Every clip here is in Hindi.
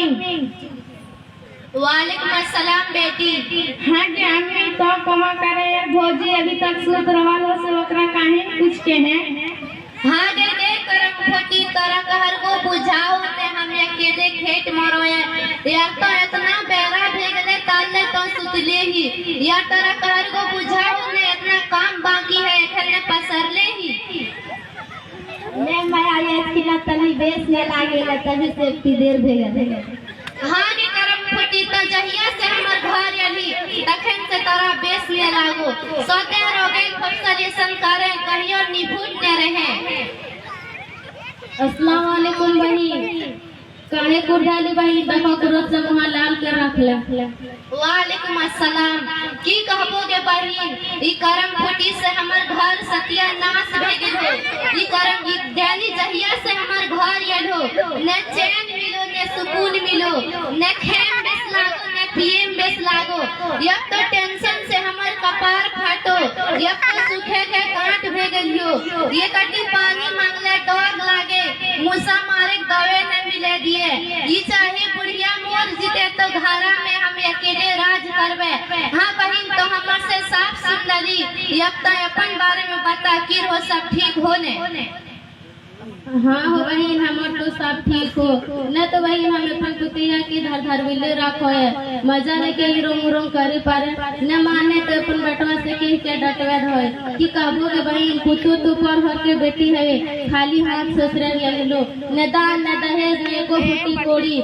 अम्मी। वालेकुम अस्सलाम बेटी। हाँ के अम्मी तो कमा करे यार भौजी अभी तक सूत रवालो से ओकरा काहे कुछ के है। हाँ दे दे करम खोटी तरह कहर को बुझाओ ते हम अकेले खेत मरोए यार तो इतना बेरा भेगले ताले तो सुतले ही यार तरह कहर को बुझाओ ने इतना काम बाकी है एखने पसरले ही मैं माया ये किला तली बेस ने लागे तभी सेफ्टी देर भेगे। हाँ नी करम खोटी तो जहिया से हमर घर आली तखन से तारा बेस में लागो सोते रोगे सजेशन करे कहियो निभूत न रहे। अस्सलाम वालेकुम बहन काहे कुर्डाली बहन देखो कुरत से मुंह लाल के रख ले। वालेकुम अस्सलाम की कहबो गे बहन ई करम खोटी से हमर घर सत्यानाश भ गेल है। ई करम ई दैनी जहिया से हमर घर आलो न चैन मिलो न सुकून मिलो न खेम बेस लागो न पीएम बेस लागो यब तो टेंशन से हमर कपार फाटो यब तो सूखे के काट भ गेलियो ये कटी पानी मांगले डर लागे मूसा मारे दवे न मिले दिए ई चाहे बुढ़िया मोर जीते तो घरा में हम अकेले राज करबे। हाँ बहन तो हमर से साफ सुन लली यब तो अपन बारे में बता कि हो सब ठीक होने। हाँ हो बहन हमर तो सब ठीक हो न तो बहन हम अपन कुतिया की धर धर बिले रखो है मजा ने के रोम रोम करे पारे न माने तो अपन बटवा से के डटवे होय कि कहबो के बहन कुतो तो पर हो के बेटी है खाली हाथ ससुर गेल लो न दान न दहेज ने एको फूटी कोड़ी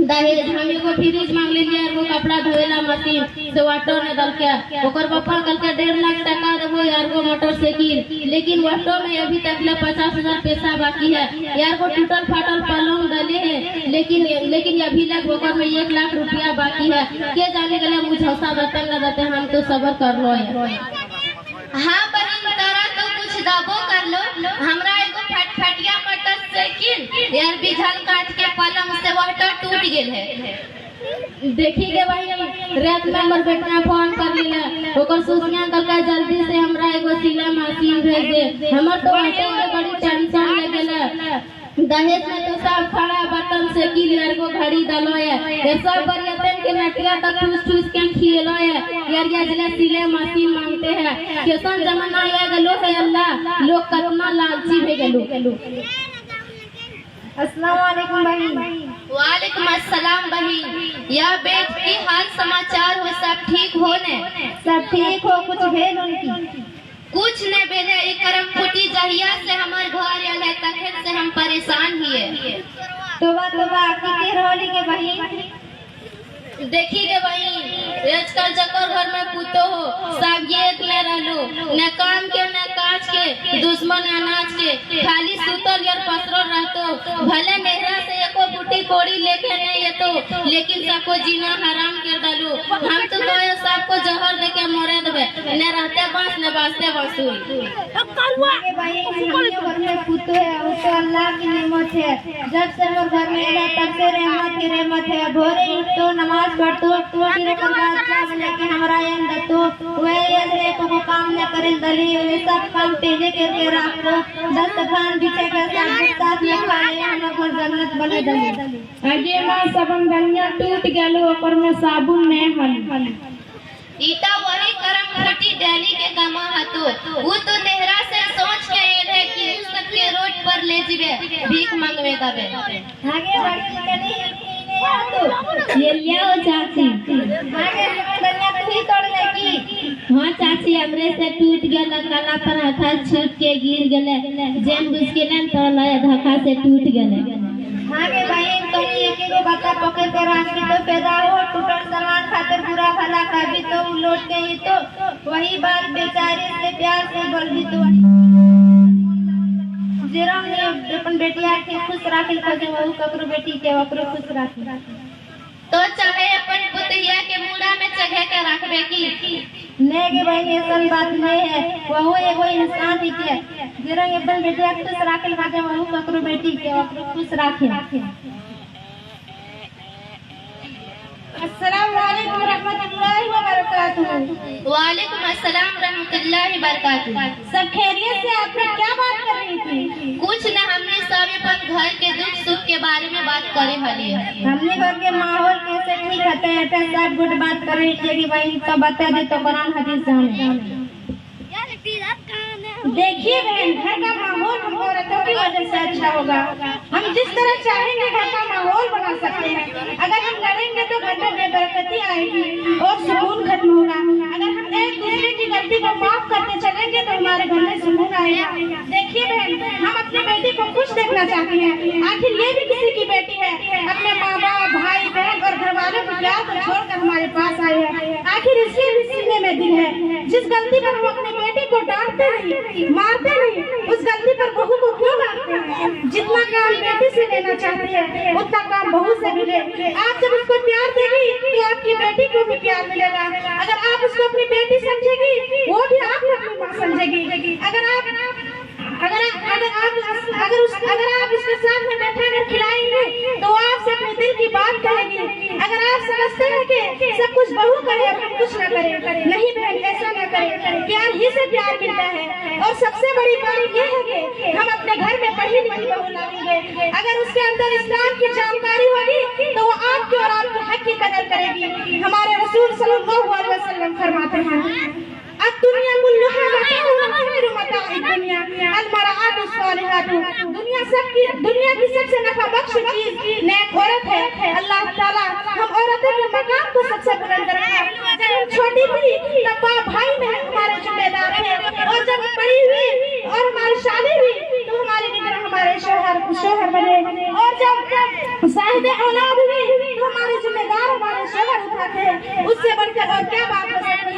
दहेज हम एगो फ्रिज मांग लेलिए एगो कपड़ा धोएला मशीन से वाटर ने दल के ओकर पापा कल के 1.5 लाख टका देबो यार को मोटरसाइकिल लेकिन वाटर में अभी तक ले 50,000 पैसा बाकी है यार को टूटल फाटल पलंग डले है लेकिन अभी लग ओकर में 1 लाख रुपया बाकी है के जाने गले मुझौसा देते न देते हम तो सबर कर लो है। हाँ बहन तारा तो कुछ दबो कर लो हमरा एगो फटफटिया मोटरसाइकिल यार बिझल काट के पलंग से वाटर टूट गेल है। देखी के भाई रात में हमर बेटा फोन कर लेला ओकर सूचना दलका जल्दी से हमरा एगो सिलाई मशीन भेज दे हमर तो बड़ी टेंशन लगेला दहेज में तो सब खड़ा बटन से की यार को घड़ी डालो है ये सब बरियतन के नटिया तक ठूस के खिलो है यार ये जिला सिलाई मशीन मांगते हैं कैसन जमाना आ गेलो है अल्लाह लोग कितना लालची हो गेलो। अस्सलाम वालेकुम बहन। वालेकुम अस्सलाम बहन या बेट की हाल समाचार हो सब ठीक हो ने। सब ठीक हो कुछ भेल उनकी कुछ न भेले ई करम फुटी जहिया से हमर घर आयल है तखन से हम परेशान हिए। तोबा की रोली के बहन देखी के बहन आजकल जकर घर में पुतो हो सब एक ले रहलो न काम के न काज के दुश्मन अनाज के खाली सुतल यार पसरो रहतो भले मेहरा से एको बूटी कोड़ी लेके नहीं ये तो लेकिन सबको जीना हराम कर डालो हम तो सबको जहर देके मोरे देबे न रहते बांस न बासते बांसुरी। के बहन हमारे घर में पुतो है वो तो अल्लाह की नेमत है जब से हम घर में आया तब से रहमत है भोरे तो नमाज पढ़तो फिर ओकर बाद चाय लेके हमरा एन दतो वे ये को काम न करे दली वे सब काम तेजे करके रखो 10 खान बिछे के साथ में खा ले हमरा घर जन्नत बने दली आगे मां सबन बनिया टूट गेलो ओकर में साबुन नहीं हल ईटा वही करम फटी डेली के कमा हतो वो तो नेहरा से सोच के है कि उस सबके रोड पर ले जीवे भीख मांगवे दबे आगे बढ़ी कनी ये लियाओ चाची आगे दुनिया तू ही तोड़ ले की। हाँ चाची हमरे से टूट गेल कला पर हाथ छूट के गिर गेले जेन बुझ के न तोड़ लाया धक्का से टूट गेले। आगे बहन तुम एक एगो बता पकड़ के रख के तो पैदा हो टूटल सामान खातिर बुरा भला कभी तो लौट के ही तो वही बात बेचारे से प्यार से बोल भी तो जेरा ने अपन बेटिया के खुश राखिल खोजे वो ककरो बेटी के ओकरो खुश राखी तो चाहे अपन पुतिया के मुड़ा में चढ़े के रखबे की ने के भाई ऐसा बात नहीं है वो एगो इंसान ही के जेरा अपन बेटिया के खुश राखिल खोजे वो ककरो बेटी के ओकरो खुश राखी। अस्सलाम वालेकुम रहमतुल्लाहि व बरकातहू। वालेकुम अस्सलाम रहमतुल्लाहि बरकातहू। सब खैरियत से? आपने क्या बात कर रही थी? कुछ न हमने सब अपन घर के दुख सुख के बारे में बात करे हली। हमने घर के माहौल कैसे ठीक होते हैं सब गुड बात करे कि भाई तो बता दे तो कुरान हदीस जाने। देखिए बहन, घर का माहौल हम औरतों की वजह से अच्छा होगा। हम जिस तरह चाहेंगे घर का माहौल बना सकते हैं। अगर हम लड़ेंगे तो घर में बेबरकती आएगी और सुकून खत्म होगा। अगर हम एक दूसरे की गलती को माफ करते चलेंगे तो हमारे घर में सुकून आएगा। देखिए बहन, हम अपनी बेटी को खुश देखना चाहते हैं। आखिर ये भी किसी की बेटी है। अपने माँ बाप, भाई बहन और घर वालों के प्यार को छोड़कर हमारे पास आई है। आखिर इसके भी सीने में दिल है। जिस गलती पर हम अपनी बेटी को डांटते नहीं, मारते नहीं, उस गलती पर बहू को क्यों मारते हैं? जितना काम बेटी से लेना चाहती है उतना काम बहू से मिले। आप जब उसको प्यार देगी तो आपकी बेटी को भी प्यार मिलेगा। अगर आप उसको अपनी बेटी समझेगी वो भी आपको अपनी माँ समझेगी। अगर आप उसके सामने बैठा कर खिलाएंगे तो आपसे अपने दिल की बात कहेगी। अगर आप समझते हैं कि सब कुछ बहू करे और हम कुछ न करें, नहीं बहन, ऐसा न करें। प्यार ही से प्यार मिलता है। और सबसे बड़ी बात यह है कि हम अपने घर में पढ़ी लिखी बहू लाएंगे। अगर उसके अंदर इस्लाम की जानकारी होगी तो वो आपके और आपके हक की कदर करेगी। हमारे रसूल सल्लल्लाहु अलैहि वसल्लम फरमाते हैं, दुनिया दुनिया की सबसे नफा बख्श चीज नेक औरत है। अल्लाह ताला हम औरतों के मकाम को सबसे बुलंद रखा। जब हम छोटी थी तब भाई में हमारे जिम्मेदार थे, और जब बड़ी हुई और हमारी शादी हुई तो हमारे भी हमारे शोहर बने, और जब साहिब औलाद हुई तो हमारे जिम्मेदार हमारे शोहर उठाते हैं। उससे बढ़कर और क्या बात हो सकती है।